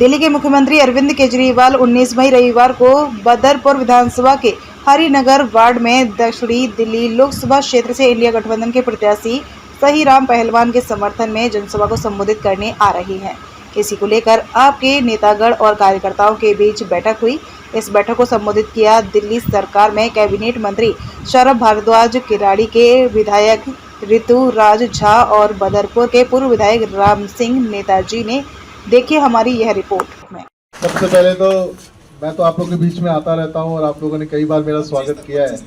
दिल्ली के मुख्यमंत्री अरविंद केजरीवाल 19 मई रविवार को बदरपुर विधानसभा के हरिनगर वार्ड में दक्षिणी दिल्ली लोकसभा क्षेत्र से इंडिया गठबंधन के प्रत्याशी सहीराम पहलवान के समर्थन में जनसभा को संबोधित करने आ रही हैं। इसी को लेकर आपके नेतागण और कार्यकर्ताओं के बीच बैठक हुई। इस बैठक को संबोधित किया दिल्ली सरकार में कैबिनेट मंत्री सौरभ भारद्वाज, किराड़ी के विधायक ऋतुराज झा और बदरपुर के पूर्व विधायक राम सिंह नेताजी ने। देखिए हमारी यह रिपोर्ट में। सबसे पहले तो मैं तो आप लोगों के बीच में आता रहता हूं और आप लोगों ने कई बार मेरा स्वागत किया है,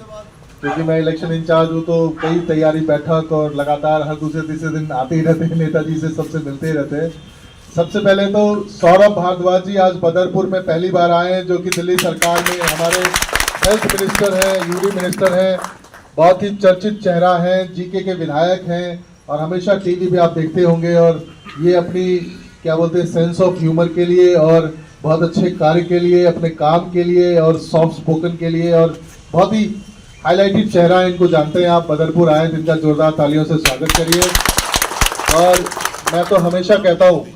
क्योंकि मैं इलेक्शन इंचार्ज हूं तो कई तैयारी बैठक और लगातार हर दूसरे तीसरे दिन आते ही रहते हैं, नेताजी से सबसे मिलते ही रहते हैं। सबसे पहले तो सौरभ भारद्वाज जी आज बदरपुर में पहली बार आए हैं, जो कि दिल्ली सरकार में हमारे हेल्थ मिनिस्टर हैं, यूडी मिनिस्टर हैं, बहुत ही चर्चित चेहरा हैं, जीके के विधायक हैं और हमेशा टीवी पे आप देखते होंगे। और ये अपनी क्या बोलते हैं सेंस ऑफ ह्यूमर के लिए और बहुत अच्छे कार्य के लिए, अपने काम के लिए और सॉफ्ट स्पोकन के लिए और बहुत ही हाईलाइटेड चेहरा है, इनको जानते हैं आप। बदरपुर आए, जिनका जोरदार तालियों से स्वागत करिए। और मैं तो हमेशा कहता हूँ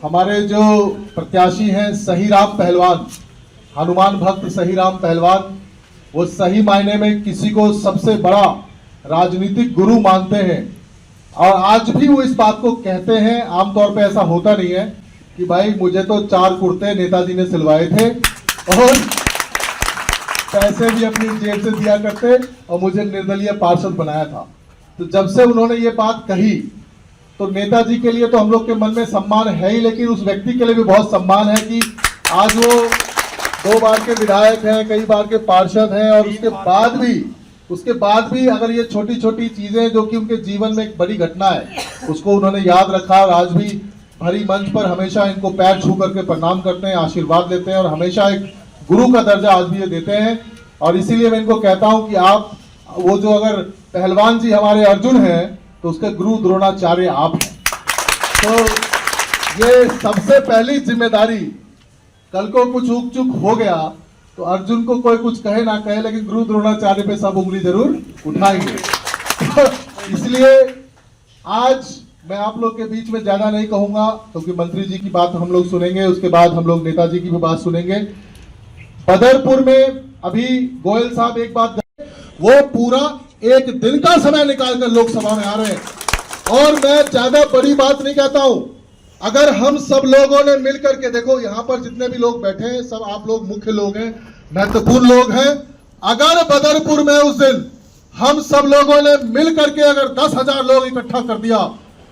हमारे जो प्रत्याशी हैं सहीराम पहलवान, हनुमान भक्त सहीराम पहलवान, वो सही मायने में किसी को सबसे बड़ा राजनीतिक गुरु मानते हैं और आज भी वो इस बात को कहते हैं। आमतौर पे ऐसा होता नहीं है कि भाई मुझे तो 4 कुर्ते नेताजी ने सिलवाए थे और पैसे भी अपनी जेब से दिया करते और मुझे निर्दलीय पार्षद बनाया था। तो जब से उन्होंने ये बात कही तो नेताजी के लिए तो हम लोग के मन में सम्मान है ही, लेकिन उस व्यक्ति के लिए भी बहुत सम्मान है कि आज वो 2 बार के विधायक हैं, कई बार के पार्षद हैं और उसके बाद भी अगर ये छोटी छोटी चीजें जो कि उनके जीवन में एक बड़ी घटना है उसको उन्होंने याद रखा और आज भी भरी मंच पर हमेशा इनको पैर छू करके प्रणाम करते हैं, आशीर्वाद देते हैं और हमेशा एक गुरु का दर्जा आज भी ये देते हैं। और इसीलिए मैं इनको कहता हूं कि आप वो जो अगर पहलवान जी हमारे अर्जुन हैं तो उसके गुरु द्रोणाचार्य आप हैं। तो ये सबसे पहली जिम्मेदारी, कल को कुछ ऊक चूक हो गया तो अर्जुन को कोई कुछ कहे ना कहे, लेकिन गुरु द्रोणाचार्य पे सब उंगली जरूर उठाएंगे। इसलिए आज मैं आप लोग के बीच में ज्यादा नहीं कहूंगा, क्योंकि मंत्री जी की बात हम लोग सुनेंगे, उसके बाद हम लोग नेताजी की भी बात सुनेंगे। बदरपुर में अभी गोयल साहब एक बात, वो पूरा एक दिन का समय निकालकर लोकसभा में आ रहे हैं और मैं ज्यादा बड़ी बात नहीं कहता हूं। अगर हम सब लोगों ने मिलकर के, देखो यहाँ पर जितने भी लोग बैठे हैं सब आप लोग मुख्य लोग हैं, महत्वपूर्ण लोग हैं। अगर बदरपुर में उस दिन हम सब लोगों ने मिलकर के अगर 10,000 लोग इकट्ठा कर दिया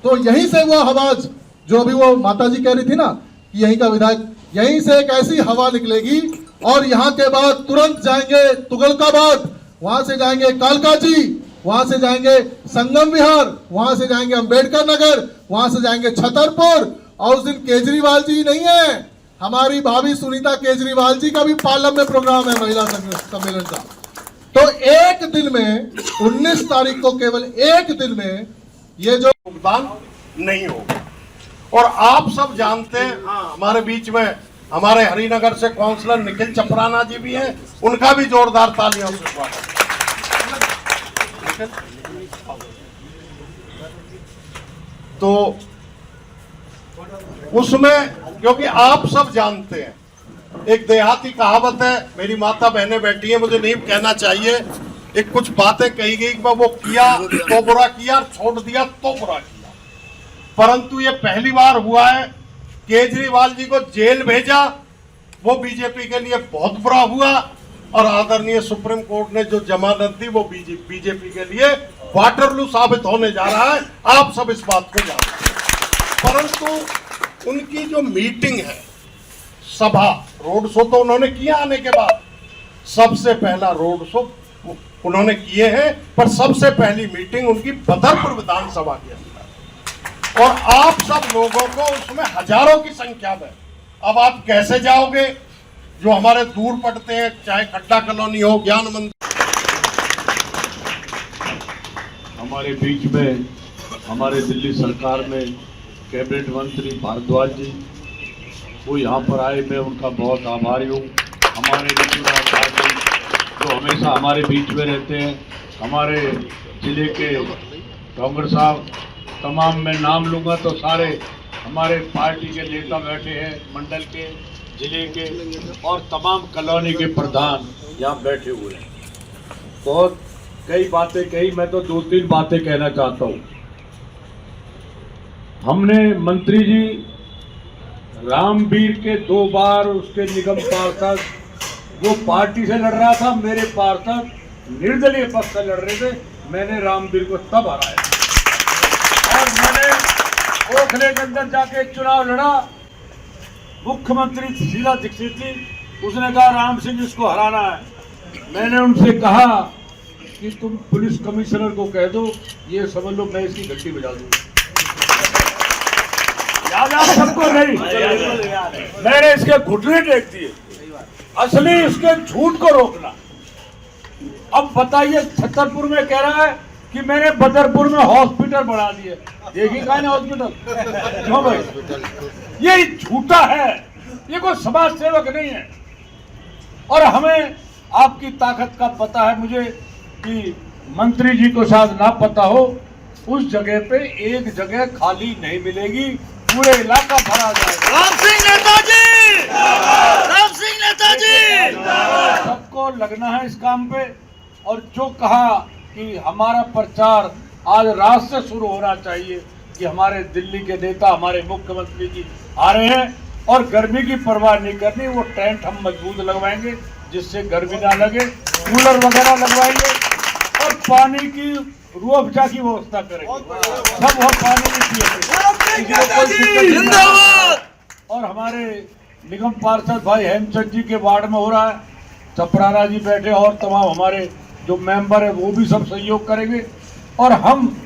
तो यहीं से वो आवाज जो अभी वो माता जी कह रही थी ना कि यहीं का विधायक, यहीं से एक ऐसी हवा निकलेगी और यहाँ के बाद तुरंत जाएंगे तुगलकाबाद, वहां से जाएंगे कालका जी, वहां से जाएंगे संगम विहार, वहां से जाएंगे अंबेडकर नगर, वहां से जाएंगे छतरपुर। और उस दिन केजरीवाल जी नहीं है, हमारी भाभी सुनीता केजरीवाल जी का भी पार्लियामेंट में प्रोग्राम है महिला सम्मेलन का। तो एक दिन में 19 तारीख को केवल एक दिन में ये जो योगदान नहीं होगा। और आप सब जानते हैं, हमारे बीच में हमारे हरिनगर से काउंसलर निखिल चपराना जी भी हैं, उनका भी जोरदार तालियों से स्वागत। तो उसमें क्योंकि आप सब जानते हैं, एक देहाती कहावत है, मेरी माता बहनें बैठी हैं, मुझे नहीं कहना चाहिए, एक कुछ बातें कही गई कि वो किया तो बुरा किया, छोड़ दिया तो बुरा किया। परंतु ये पहली बार हुआ है, केजरीवाल जी को जेल भेजा, वो बीजेपी के लिए बहुत बुरा हुआ और आदरणीय सुप्रीम कोर्ट ने जो जमानत दी वो बीजेपी के लिए वाटरलू साबित होने जा रहा है। आप सब इस बात को जानते हैं। परंतु उनकी जो मीटिंग है, सभा, रोड शो तो उन्होंने किया आने के बाद, सबसे पहला रोड शो उन्होंने किए हैं, पर सबसे पहली मीटिंग उनकी बदरपुर विधानसभा के अंदर और आप सब लोगों को उसमें हजारों की संख्या में। अब आप कैसे जाओगे जो हमारे दूर पड़ते हैं, चाहे खड्डा कॉलोनी हो, ज्ञान मंदिर। हमारे बीच में हमारे दिल्ली सरकार में कैबिनेट मंत्री भारद्वाज जी वो यहाँ पर आए, मैं उनका बहुत आभारी हूँ। हमारे ऋतुराज जी जो हमेशा हमारे बीच में रहते हैं, हमारे जिले के डोंगर साहब, तमाम मैं नाम लूँगा तो सारे हमारे पार्टी के नेता बैठे हैं, मंडल के, जिले के और तमाम कॉलोनी के प्रधान यहाँ बैठे हुए हैं। बहुत कई बातें कही, मैं तो 2-3 बातें कहना चाहता हूँ। हमने मंत्री जी रामवीर के 2 बार उसके निगम पार्षद, वो पार्टी से लड़ रहा था, मेरे पार्षद निर्दलीय पक्ष से लड़ रहे थे, मैंने रामवीर को तब हराया और मैंने ओखले के अंदर जाके चुनाव लड़ा। मुख्यमंत्री शीला दीक्षित थी, उसने कहा राम सिंह इसको हराना है। मैंने उनसे कहा कि तुम पुलिस कमिश्नर को कह दो, ये समझ लो मैं इसकी घंटी बजा दूंगा। याद आप सबको? नहीं, मैंने इसके घुटने टेक दिए। असली इसके झूठ को रोकना। अब बताइए, छतरपुर में कह रहा है कि मैंने बदरपुर में हॉस्पिटल बना दिए। देखिए कहा ना हॉस्पिटल, क्यों भाई? ये झूठा है, ये कोई समाज सेवक नहीं है। और हमें आपकी ताकत का पता है मुझे कि मंत्री जी को शायद ना पता हो, उस जगह पे एक जगह खाली नहीं मिलेगी, पूरे इलाका भरा जाएगा। राम सिंह नेताजी, राम सिंह नेताजी, सबको लगना है इस काम पे। और जो कहा कि हमारा प्रचार आज रात से शुरू होना चाहिए कि हमारे दिल्ली के नेता, हमारे मुख्यमंत्री जी आ रहे हैं और गर्मी की परवाह नहीं करनी, वो टेंट हम मजबूत लगवाएंगे जिससे गर्मी ना लगे, कूलर वगैरह लगवाएंगे और पानी की रूह अफ़ज़ा की व्यवस्था करेंगे। सब वो पानी नहीं पिएंगे। और हमारे निगम पार्षद भाई हेमचंद जी के वार्ड में हो रहा है, चपराना जी बैठे और तमाम हमारे जो मेंबर है वो भी सब सहयोग करेंगे। और हम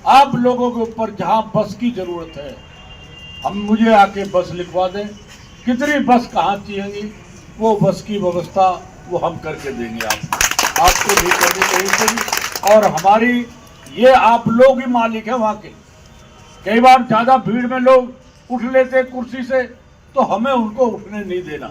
आप लोगों के ऊपर जहां बस की जरूरत है, हम मुझे आके बस लिखवा दें, कितनी बस कहाँ चाहिए, वो बस की व्यवस्था वो हम करके देंगे। आपको नहीं करनी चाहिए। और हमारी ये आप लोग ही मालिक है वहाँ के। कई बार ज़्यादा भीड़ में लोग उठ लेते कुर्सी से, तो हमें उनको उठने नहीं देना,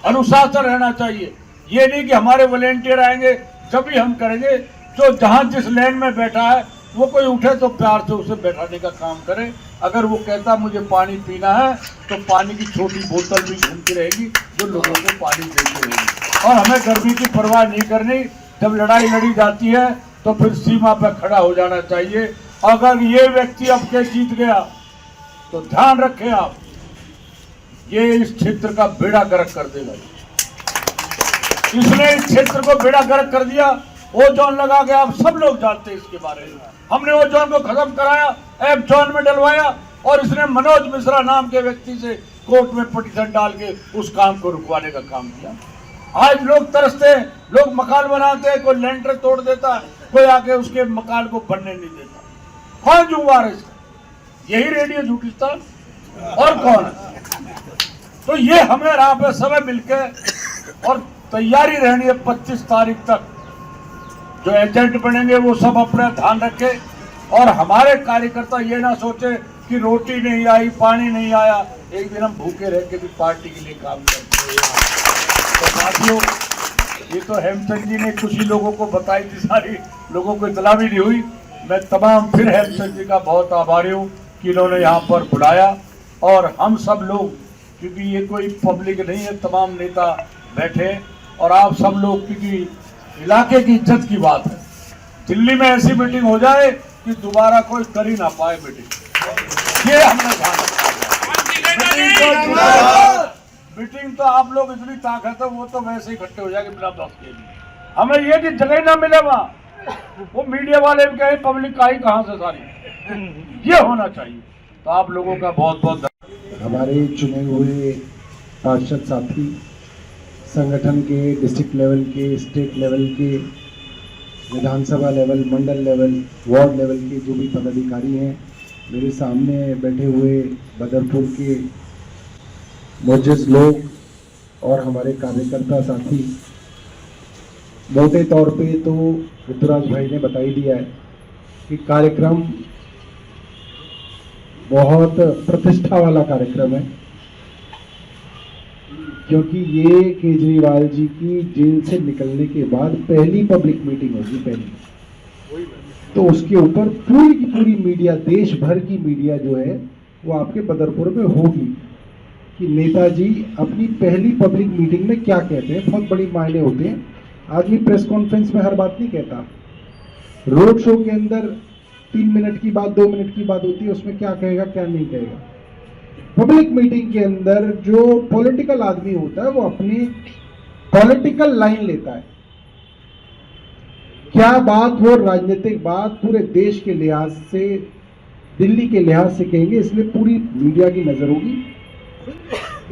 अनुशासन रहना चाहिए। ये नहीं कि हमारे वॉलेंटियर आएंगे जब भी हम करेंगे। जो जहाँ जिस लाइन में बैठा है वो कोई उठे तो प्यार से उसे बैठाने का काम करें। अगर वो कहता मुझे पानी पीना है तो पानी की छोटी बोतल भी घूमती रहेगी जो लोगों को पानी देती रहेगी। और हमें गर्मी की परवाह नहीं करनी। जब लड़ाई लड़ी जाती है तो फिर सीमा पर खड़ा हो जाना चाहिए। अगर ये व्यक्ति अब के जीत गया तो ध्यान रखें आप, ये इस क्षेत्र का बेड़ा गर्क कर देगा। इसने इस क्षेत्र को बेड़ा गर्क कर दिया। ओजोन लगा के आप सब लोग जानते हैं इसके बारे में। हमने ओजोन को खत्म कराया, एफ जोन में डलवाया और इसने मनोज मिश्रा नाम के व्यक्ति से कोर्ट में पिटीशन डाल के उस काम को रुकवाने का काम किया। आज लोग तरसते हैं, लोग मकान बनाते हैं, कोई लेंटर तोड़ देता है, कोई आके उसके मकान को बनने नहीं देता। कौन जुम्मेवार है इसका? यही रेडियो झूठीता और कौन है? तो ये हमें राह पे समय मिलके और तैयारी रहनी है। 25 तारीख तक जो एजेंट बनेंगे वो सब अपना ध्यान रखें और हमारे कार्यकर्ता ये ना सोचे कि रोटी नहीं आई, पानी नहीं आया, एक दिन हम भूखे रह के भी पार्टी के लिए काम करते हैं। तो साथियों, ये तो हेमचंद जी ने कुछ ही लोगों को बताई थी, सारी लोगों को इतला भी नहीं हुई। मैं तमाम फिर हेमचंद जी का बहुत आभारी हूँ कि इन्होंने यहाँ पर बुलाया। और हम सब लोग, क्योंकि ये कोई पब्लिक नहीं है, तमाम नेता बैठे और आप सब लोग, क्योंकि इलाके की इज्जत की बात है। दिल्ली में ऐसी मीटिंग हो जाए कि दोबारा कोई कर ही ना पाए मीटिंग, ये हमने ध्यान रखा। मीटिंग तो आप लोग इतनी ताकत है, वो तो वैसे ही इकट्ठे हो जाएंगे बिना बस के। हमें ये कि जगह ना मिले वहाँ, वो मीडिया वाले भी कहें पब्लिक आई कहाँ से सारी, ये होना चाहिए। तो आप लोगों का बहुत बहुत धन्यवाद। हमारे चुने हुए पार्षद साथी, संगठन के डिस्ट्रिक्ट लेवल के, स्टेट लेवल के, विधानसभा लेवल, मंडल लेवल, वार्ड लेवल के जो भी पदाधिकारी हैं, मेरे सामने बैठे हुए बदरपुर के मोजज़ लोग और हमारे कार्यकर्ता साथी, मोटे तौर पे तो ऋतुराज भाई ने बता ही दिया है कि कार्यक्रम बहुत प्रतिष्ठा वाला कार्यक्रम है, क्योंकि ये केजरीवाल जी की जेल से निकलने के बाद पहली पब्लिक मीटिंग होगी, पहली। तो उसके ऊपर पूरी की पूरी मीडिया, देश भर की मीडिया जो है वो आपके बदरपुर में होगी कि नेताजी अपनी पहली पब्लिक मीटिंग में क्या कहते हैं। बहुत बड़ी मायने होते हैं। आदमी प्रेस कॉन्फ्रेंस में हर बात नहीं कहता। रोड शो के अंदर 3 मिनट की बात, 2 मिनट की बात होती है, उसमें क्या कहेगा क्या नहीं कहेगा। पब्लिक मीटिंग के अंदर जो पॉलिटिकल आदमी होता है वो अपनी पॉलिटिकल लाइन लेता है। क्या बात वो राजनीतिक बात पूरे देश के लिहाज से, दिल्ली के लिहाज से कहेंगे, इसलिए पूरी मीडिया की नजर होगी।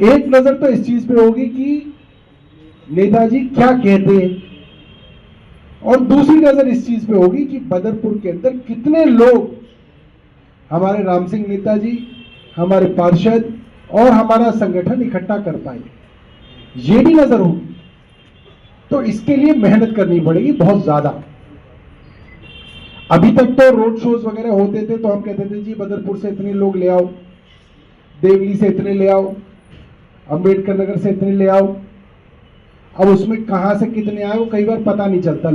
एक नजर तो इस चीज पे होगी कि नेताजी क्या कहते हैं, और दूसरी नजर इस चीज पे होगी कि बदरपुर के अंदर कितने लोग हमारे राम सिंह नेताजी, हमारे पार्षद और हमारा संगठन इकट्ठा कर पाए, ये भी नजर होगी। तो इसके लिए मेहनत करनी पड़ेगी बहुत ज्यादा। अभी तक तो रोड शोज वगैरह होते थे तो हम कहते थे जी बदरपुर से इतने लोग ले आओ, देवली से इतने ले आओ, अंबेडकर नगर से इतने ले आओ। अब उसमें कहां से कितने आए वो कई बार पता नहीं चलता।